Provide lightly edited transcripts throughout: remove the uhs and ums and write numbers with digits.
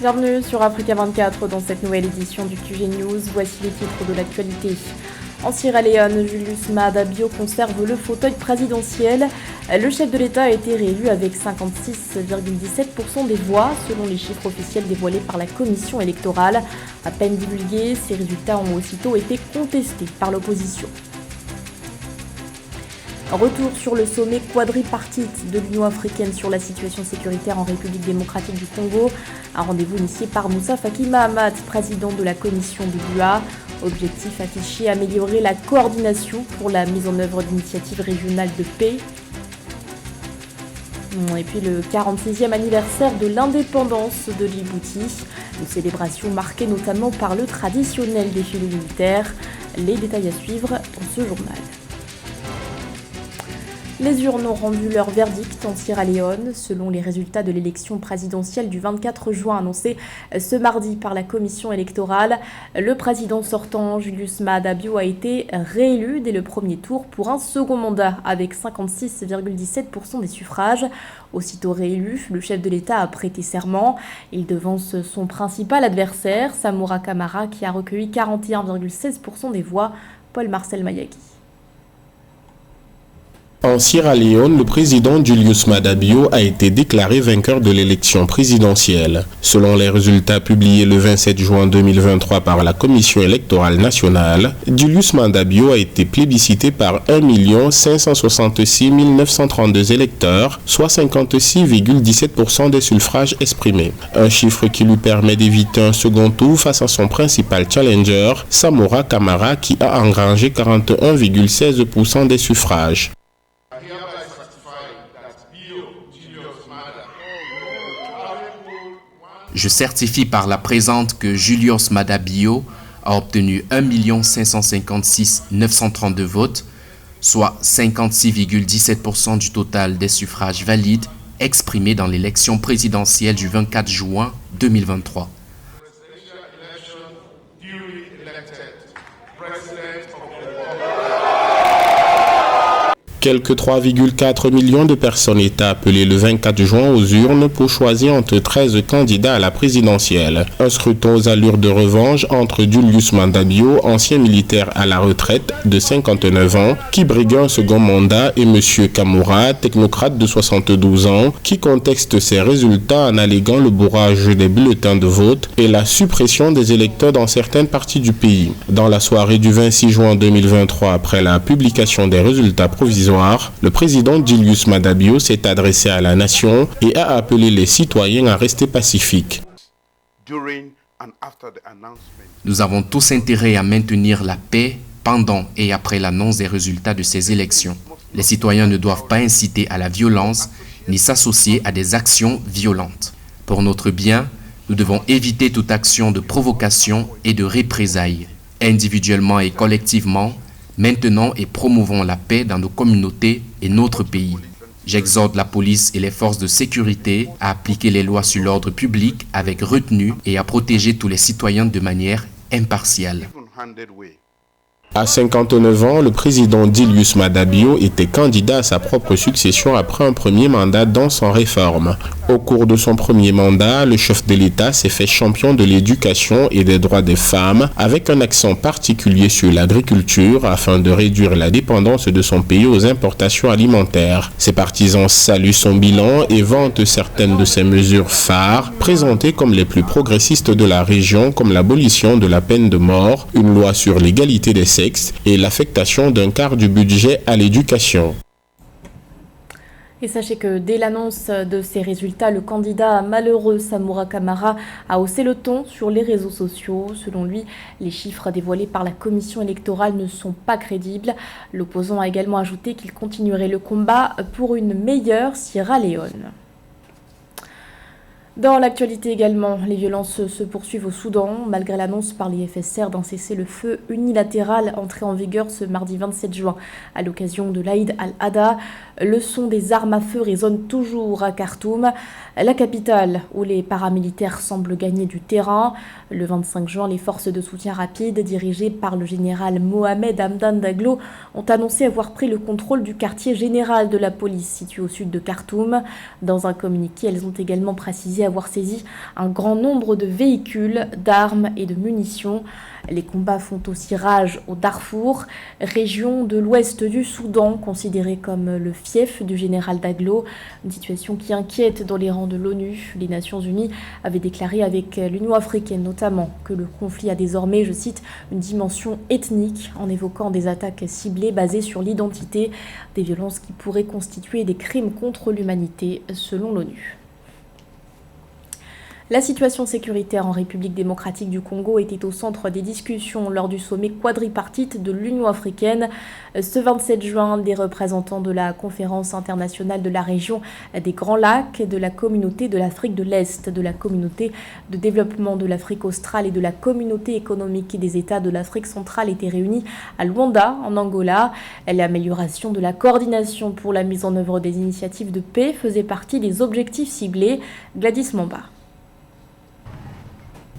Bienvenue sur Africa 24 dans cette nouvelle édition du QG News. Voici les titres de l'actualité. En Sierra Leone, Julius Maada Bio conserve le fauteuil présidentiel. Le chef de l'État a été réélu avec 56,17% des voix, selon les chiffres officiels dévoilés par la commission électorale. À peine divulgués, ces résultats ont aussitôt été contestés par l'opposition. Retour sur le sommet quadripartite de l'Union africaine sur la situation sécuritaire en République démocratique du Congo. Un rendez-vous initié par Moussa Faki Mahamat, président de la commission de l'UA. Objectif affiché, améliorer la coordination pour la mise en œuvre d'initiatives régionales de paix. Et puis le 46e anniversaire de l'indépendance de Djibouti. Une célébration marquée notamment par le traditionnel défilé militaire. Les détails à suivre dans ce journal. Les urnes ont rendu leur verdict en Sierra Leone. Selon les résultats de l'élection présidentielle du 24 juin annoncée ce mardi par la commission électorale, le président sortant Julius Maada Bio a été réélu dès le premier tour pour un second mandat avec 56,17% des suffrages. Aussitôt réélu, le chef de l'État a prêté serment. Il devance son principal adversaire, Samora Kamara, qui a recueilli 41,16% des voix. Paul-Marcel Mayaki. En Sierra Leone, le président Julius Maada Bio a été déclaré vainqueur de l'élection présidentielle. Selon les résultats publiés le 27 juin 2023 par la Commission électorale nationale, Julius Maada Bio a été plébiscité par 1 566 932 électeurs, soit 56,17% des suffrages exprimés. Un chiffre qui lui permet d'éviter un second tour face à son principal challenger, Samora Kamara, qui a engrangé 41,16% des suffrages. Je certifie par la présente que Julius Maada Bio a obtenu 1 556 932 votes, soit 56,17% du total des suffrages valides exprimés dans l'élection présidentielle du 24 juin 2023. Quelques 3,4 millions de personnes étaient appelées le 24 juin aux urnes pour choisir entre 13 candidats à la présidentielle. Un scrutin aux allures de revanche entre Julius Maada Bio, ancien militaire à la retraite de 59 ans, qui briguait un second mandat, et M. Kamara, technocrate de 72 ans, qui conteste ses résultats en alléguant le bourrage des bulletins de vote et la suppression des électeurs dans certaines parties du pays. Dans la soirée du 26 juin 2023, après la publication des résultats provisoires, le président Julius Maada Bio s'est adressé à la nation et a appelé les citoyens à rester pacifiques. Nous avons tous intérêt à maintenir la paix pendant et après l'annonce des résultats de ces élections. Les citoyens ne doivent pas inciter à la violence ni s'associer à des actions violentes. Pour notre bien, nous devons éviter toute action de provocation et de représailles. Individuellement et collectivement, maintenons et promouvons la paix dans nos communautés et notre pays. J'exhorte la police et les forces de sécurité à appliquer les lois sur l'ordre public avec retenue et à protéger tous les citoyens de manière impartiale. À 59 ans, le président Julius Maada Bio était candidat à sa propre succession après un premier mandat dans son réforme. Au cours de son premier mandat, le chef de l'État s'est fait champion de l'éducation et des droits des femmes, avec un accent particulier sur l'agriculture afin de réduire la dépendance de son pays aux importations alimentaires. Ses partisans saluent son bilan et vantent certaines de ses mesures phares, présentées comme les plus progressistes de la région, comme l'abolition de la peine de mort, une loi sur l'égalité des sexes et l'affectation d'un quart du budget à l'éducation. Et sachez que dès l'annonce de ces résultats, le candidat malheureux Samora Kamara a haussé le ton sur les réseaux sociaux. Selon lui, les chiffres dévoilés par la commission électorale ne sont pas crédibles. L'opposant a également ajouté qu'il continuerait le combat pour une meilleure Sierra Leone. Dans l'actualité également, les violences se poursuivent au Soudan, malgré l'annonce par les FSR d'un cessez-le-feu unilatéral entré en vigueur ce mardi 27 juin à l'occasion de l'Aïd al-Adha. Le son des armes à feu résonne toujours à Khartoum, la capitale où les paramilitaires semblent gagner du terrain. Le 25 juin, les forces de soutien rapide dirigées par le général Mohamed Hamdan Daglo ont annoncé avoir pris le contrôle du quartier général de la police situé au sud de Khartoum. Dans un communiqué, elles ont également précisé dit avoir saisi un grand nombre de véhicules, d'armes et de munitions. Les combats font aussi rage au Darfour, région de l'ouest du Soudan, considérée comme le fief du général Daglo. Une situation qui inquiète dans les rangs de l'ONU. Les Nations Unies avaient déclaré avec l'Union africaine notamment que le conflit a désormais, je cite, une dimension ethnique, en évoquant des attaques ciblées basées sur l'identité, des violences qui pourraient constituer des crimes contre l'humanité selon l'ONU. La situation sécuritaire en République démocratique du Congo était au centre des discussions lors du sommet quadripartite de l'Union africaine. Ce 27 juin, des représentants de la conférence internationale de la région des Grands Lacs, de la communauté de l'Afrique de l'Est, de la communauté de développement de l'Afrique australe et de la communauté économique des États de l'Afrique centrale étaient réunis à Luanda, en Angola. L'amélioration de la coordination pour la mise en œuvre des initiatives de paix faisait partie des objectifs ciblés. Gladys Mamba.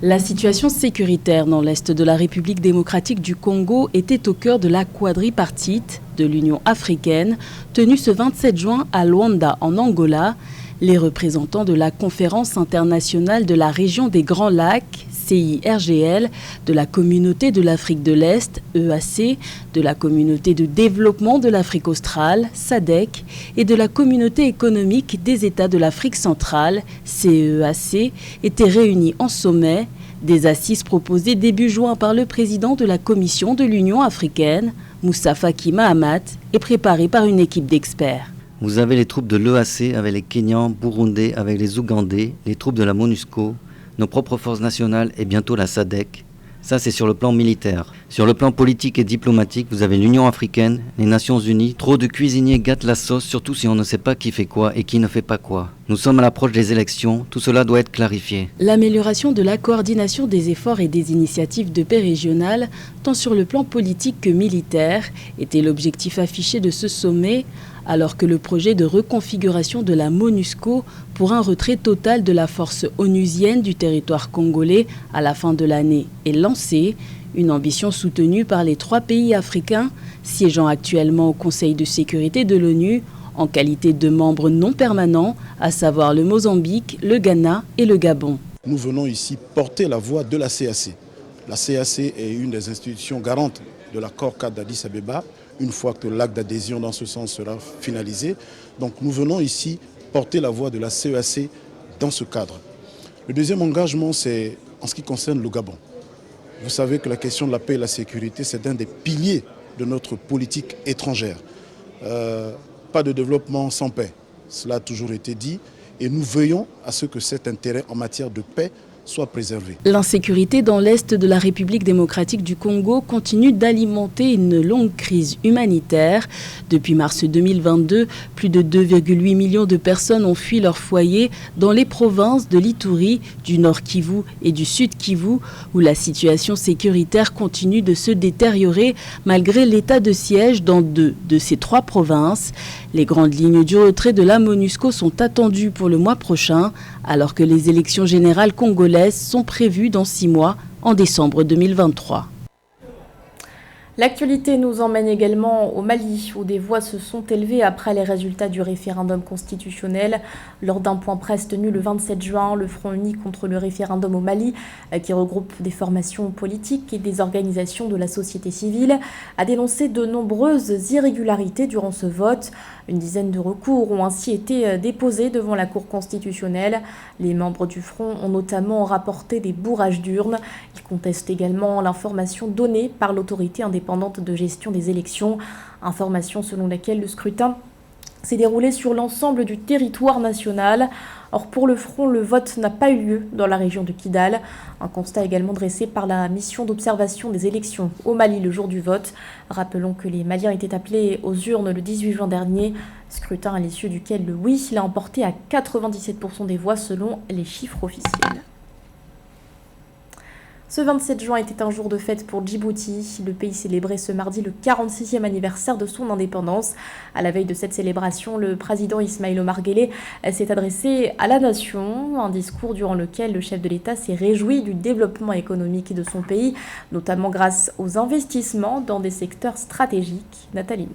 La situation sécuritaire dans l'est de la République démocratique du Congo était au cœur de la quadripartite de l'Union africaine, tenue ce 27 juin à Luanda, en Angola. Les représentants de la Conférence internationale de la région des Grands Lacs, CIRGL, de la Communauté de l'Afrique de l'Est, EAC, de la Communauté de développement de l'Afrique australe, SADC, et de la Communauté économique des États de l'Afrique centrale, CEAC, étaient réunis en sommet. Des assises proposées début juin par le président de la Commission de l'Union africaine, Moussa Faki Mahamat, et préparées par une équipe d'experts. Vous avez les troupes de l'EAC avec les Kenyans, Burundais avec les Ougandais, les troupes de la MONUSCO, nos propres forces nationales et bientôt la SADC. Ça, c'est sur le plan militaire. Sur le plan politique et diplomatique, vous avez l'Union africaine, les Nations unies. Trop de cuisiniers gâtent la sauce, surtout si on ne sait pas qui fait quoi et qui ne fait pas quoi. Nous sommes à l'approche des élections, tout cela doit être clarifié. L'amélioration de la coordination des efforts et des initiatives de paix régionales, tant sur le plan politique que militaire, était l'objectif affiché de ce sommet, alors que le projet de reconfiguration de la MONUSCO pour un retrait total de la force onusienne du territoire congolais à la fin de l'année est lancé, une ambition soutenue par les 3 pays africains siégeant actuellement au Conseil de sécurité de l'ONU en qualité de membres non permanents, à savoir le Mozambique, le Ghana et le Gabon. Nous venons ici porter la voix de la CAC. La CAC est une des institutions garantes de l'accord cadre d'Addis Abeba, une fois que l'acte d'adhésion dans ce sens sera finalisé. Donc nous venons ici porter la voix de la CEAC dans ce cadre. Le deuxième engagement, c'est en ce qui concerne le Gabon. Vous savez que la question de la paix et de la sécurité, c'est un des piliers de notre politique étrangère. Pas de développement sans paix, cela a toujours été dit, et nous veillons à ce que cet intérêt en matière de paix soit préservé. L'insécurité dans l'est de la République démocratique du Congo continue d'alimenter une longue crise humanitaire. Depuis mars 2022, plus de 2,8 millions de personnes ont fui leur foyer dans les provinces de l'Ituri, du Nord Kivu et du Sud Kivu, où la situation sécuritaire continue de se détériorer malgré l'état de siège dans 2 de ces 3 provinces. Les grandes lignes du retrait de la MONUSCO sont attendues pour le mois prochain, alors que les élections générales congolaises sont prévues dans 6 mois, en décembre 2023. L'actualité nous emmène également au Mali, où des voix se sont élevées après les résultats du référendum constitutionnel. Lors d'un point presse tenu le 27 juin, le Front uni contre le référendum au Mali, qui regroupe des formations politiques et des organisations de la société civile, a dénoncé de nombreuses irrégularités durant ce vote. Une dizaine de recours ont ainsi été déposés devant la Cour constitutionnelle. Les membres du Front ont notamment rapporté des bourrages d'urnes. Ils contestent également l'information donnée par l'autorité indépendante de gestion des élections, information selon laquelle le scrutin s'est déroulé sur l'ensemble du territoire national. Or, pour le Front, le vote n'a pas eu lieu dans la région de Kidal. Un constat également dressé par la mission d'observation des élections au Mali le jour du vote. Rappelons que les Maliens étaient appelés aux urnes le 18 juin dernier, scrutin à l'issue duquel le oui l'a emporté à 97% des voix selon les chiffres officiels. Ce 27 juin était un jour de fête pour Djibouti. Le pays célébrait ce mardi le 46e anniversaire de son indépendance. À la veille de cette célébration, le président Ismaïl Omar Guelleh s'est adressé à la nation. Un discours durant lequel le chef de l'État s'est réjoui du développement économique de son pays, notamment grâce aux investissements dans des secteurs stratégiques. Nathalie.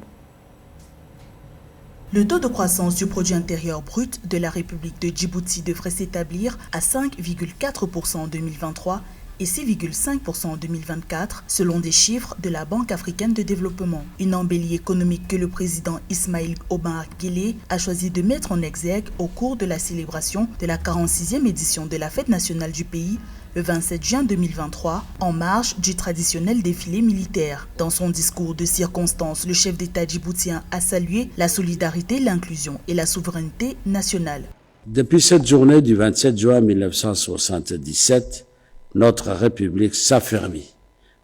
Le taux de croissance du produit intérieur brut de la République de Djibouti devrait s'établir à 5,4% en 2023 et 6,5% en 2024, selon des chiffres de la Banque africaine de développement. Une embellie économique que le président Ismaïl Omar Guelleh a choisi de mettre en exergue au cours de la célébration de la 46e édition de la fête nationale du pays, le 27 juin 2023, en marge du traditionnel défilé militaire. Dans son discours de circonstance, le chef d'État djiboutien a salué la solidarité, l'inclusion et la souveraineté nationale. Depuis cette journée du 27 juin 1977, notre République s'affermit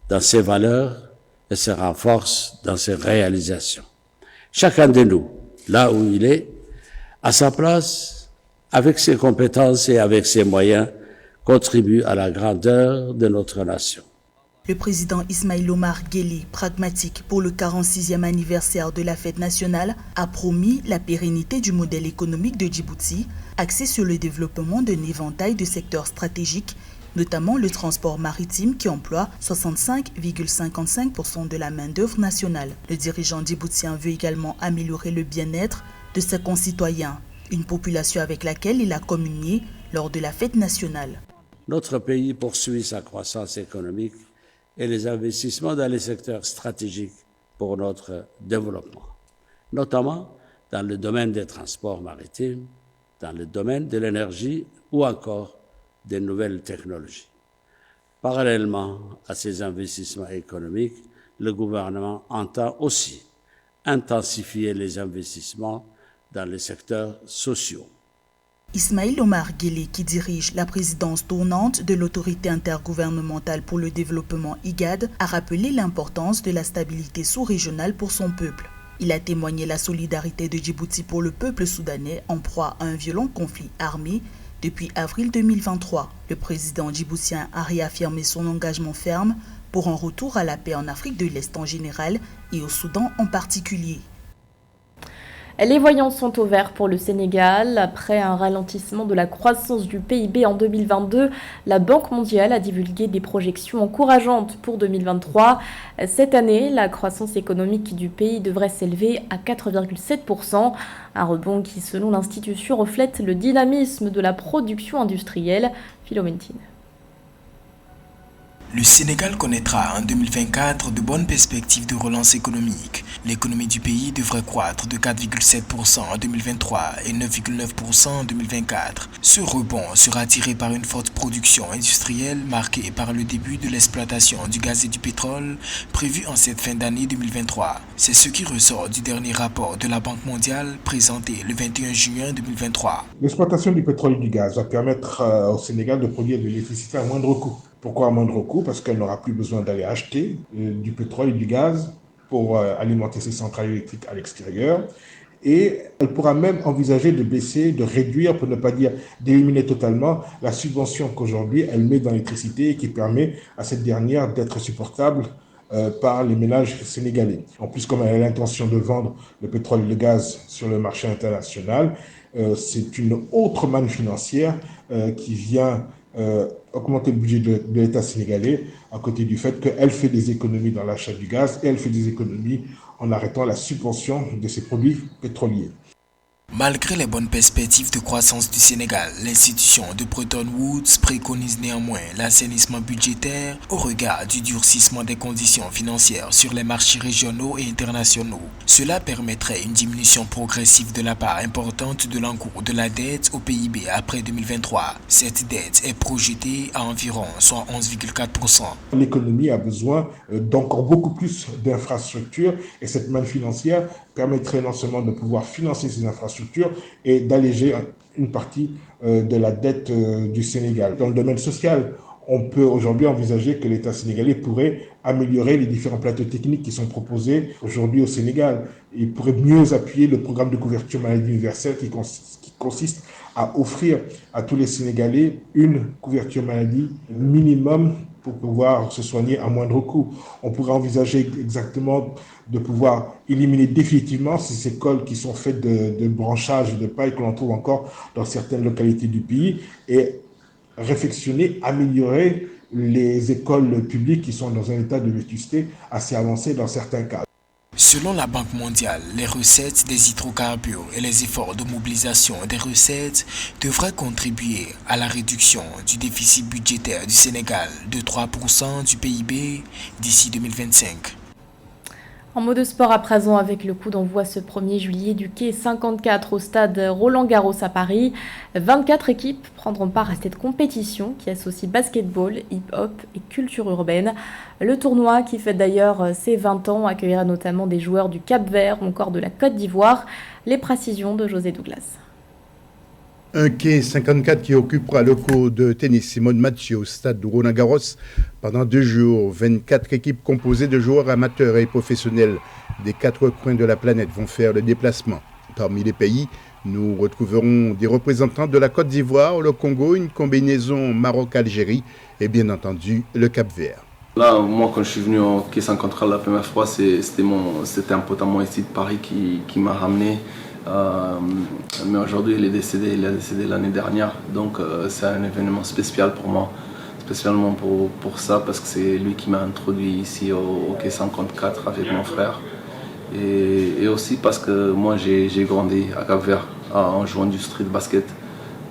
dans ses valeurs et se renforce dans ses réalisations. Chacun de nous, là où il est, à sa place, avec ses compétences et avec ses moyens, contribue à la grandeur de notre nation. Le président Ismaïl Omar Guelleh, pragmatique pour le 46e anniversaire de la fête nationale, a promis la pérennité du modèle économique de Djibouti, axé sur le développement d'un éventail de secteurs stratégiques, notamment le transport maritime qui emploie 65,55% de la main-d'œuvre nationale. Le dirigeant djiboutien veut également améliorer le bien-être de ses concitoyens, une population avec laquelle il a communié lors de la fête nationale. Notre pays poursuit sa croissance économique et les investissements dans les secteurs stratégiques pour notre développement, notamment dans le domaine des transports maritimes, dans le domaine de l'énergie ou encore des nouvelles technologies. Parallèlement à ces investissements économiques, le gouvernement entend aussi intensifier les investissements dans les secteurs sociaux. Ismaïl Omar Guelleh, qui dirige la présidence tournante de l'autorité intergouvernementale pour le développement IGAD, a rappelé l'importance de la stabilité sous-régionale pour son peuple. Il a témoigné la solidarité de Djibouti pour le peuple soudanais en proie à un violent conflit armé depuis avril 2023. Le président djiboutien a réaffirmé son engagement ferme pour un retour à la paix en Afrique de l'Est en général et au Soudan en particulier. Les voyants sont au vert pour le Sénégal. Après un ralentissement de la croissance du PIB en 2022, la Banque mondiale a divulgué des projections encourageantes pour 2023. Cette année, la croissance économique du pays devrait s'élever à 4,7%. Un rebond qui, selon l'institution, reflète le dynamisme de la production industrielle. Philoméntine. Le Sénégal connaîtra en 2024 de bonnes perspectives de relance économique. L'économie du pays devrait croître de 4,7% en 2023 et 9,9% en 2024. Ce rebond sera tiré par une forte production industrielle marquée par le début de l'exploitation du gaz et du pétrole prévu en cette fin d'année 2023. C'est ce qui ressort du dernier rapport de la Banque mondiale présenté le 21 juin 2023. L'exploitation du pétrole et du gaz va permettre au Sénégal de produire de l'électricité à moindre coût. Pourquoi à moindre coût? Parce qu'elle n'aura plus besoin d'aller acheter du pétrole et du gaz pour alimenter ses centrales électriques à l'extérieur. Et elle pourra même envisager de baisser, de réduire, pour ne pas dire d'éliminer totalement, la subvention qu'aujourd'hui elle met dans l'électricité et qui permet à cette dernière d'être supportable par les ménages sénégalais. En plus, comme elle a l'intention de vendre le pétrole et le gaz sur le marché international, c'est une autre manne financière qui vient augmenter le budget de l'État sénégalais, à côté du fait qu'elle fait des économies dans l'achat du gaz et elle fait des économies en arrêtant la subvention de ses produits pétroliers. Malgré les bonnes perspectives de croissance du Sénégal, l'institution de Bretton Woods préconise néanmoins l'assainissement budgétaire au regard du durcissement des conditions financières sur les marchés régionaux et internationaux. Cela permettrait une diminution progressive de la part importante de l'encours de la dette au PIB après 2023. Cette dette est projetée à environ soit 11,4%. L'économie a besoin d'encore beaucoup plus d'infrastructures et cette manne financière permettrait non seulement de pouvoir financer ces infrastructures et d'alléger une partie de la dette du Sénégal. Dans le domaine social, on peut aujourd'hui envisager que l'État sénégalais pourrait améliorer les différents plateaux techniques qui sont proposés aujourd'hui au Sénégal. Il pourrait mieux appuyer le programme de couverture maladie universelle qui consiste à offrir à tous les Sénégalais une couverture maladie minimum pour pouvoir se soigner à moindre coût. On pourrait envisager exactement de pouvoir éliminer définitivement ces écoles qui sont faites de branchages et de paille que l'on trouve encore dans certaines localités du pays et réfectionner, améliorer les écoles publiques qui sont dans un état de vétusté assez avancé dans certains cas. Selon la Banque mondiale, les recettes des hydrocarbures et les efforts de mobilisation des recettes devraient contribuer à la réduction du déficit budgétaire du Sénégal de 3% du PIB d'ici 2025. En mot de sport à présent avec le coup d'envoi ce 1er juillet du quai 54 au stade Roland-Garros à Paris. 24 équipes prendront part à cette compétition qui associe basketball, hip-hop et culture urbaine. Le tournoi qui fête d'ailleurs ses 20 ans accueillera notamment des joueurs du Cap-Vert ou encore de la Côte d'Ivoire. Les précisions de José Douglas. Un quai 54 qui occupera le court de tennis Simone Mathieu au stade de Roland-Garros pendant 2 jours. 24 équipes composées de joueurs amateurs et professionnels des 4 coins de la planète vont faire le déplacement. Parmi les pays, nous retrouverons des représentants de la Côte d'Ivoire, le Congo, une combinaison Maroc-Algérie et bien entendu le Cap-Vert. Là, moi, quand je suis venu au quai 54 la première fois, c'était un pote à moi ici de Paris qui m'a ramené. Mais aujourd'hui il a décédé l'année dernière, donc c'est un événement spécial pour moi, spécialement pour ça, parce que c'est lui qui m'a introduit ici au quai 54 avec mon frère, et aussi parce que moi j'ai grandi à Cap-Vert en jouant du street basket,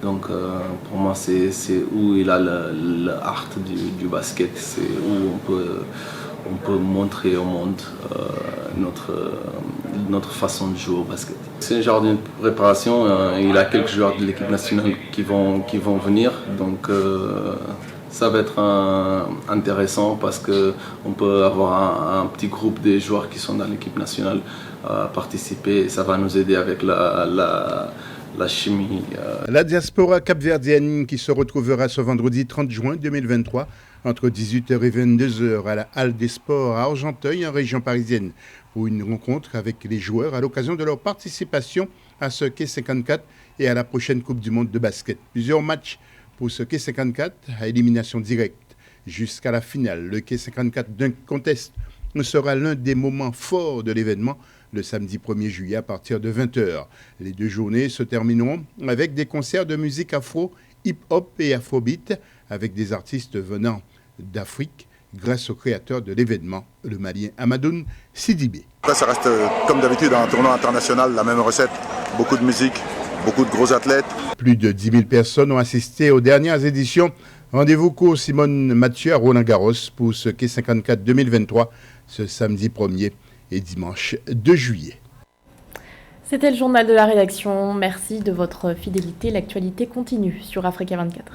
donc pour moi c'est où il a le art du basket, c'est où on peut montrer au monde notre façon de jouer au basket. C'est un genre de préparation, il y a quelques joueurs de l'équipe nationale qui vont venir, donc ça va être intéressant parce qu'on peut avoir un petit groupe de joueurs qui sont dans l'équipe nationale participer, et ça va nous aider avec la chimie. La diaspora capverdienne qui se retrouvera ce vendredi 30 juin 2023 entre 18h et 22h à la Halle des Sports à Argenteuil, en région parisienne, pour une rencontre avec les joueurs à l'occasion de leur participation à ce quai 54 et à la prochaine Coupe du Monde de basket. Plusieurs matchs pour ce quai 54 à élimination directe jusqu'à la finale. Le quai 54 d'un contest sera l'un des moments forts de l'événement le samedi 1er juillet à partir de 20h. Les 2 journées se termineront avec des concerts de musique afro, hip-hop et afrobeat avec des artistes venant d'Afrique grâce au créateur de l'événement, le Malien Amadoun Sidibé. Ça reste comme d'habitude un tournoi international, la même recette, beaucoup de musique, beaucoup de gros athlètes. Plus de 10 000 personnes ont assisté aux dernières éditions. Rendez-vous cours Simone Mathieu à Roland-Garros pour ce quai 54 2023, ce samedi 1er et dimanche 2 juillet. C'était le journal de la rédaction. Merci de votre fidélité. L'actualité continue sur Africa 24.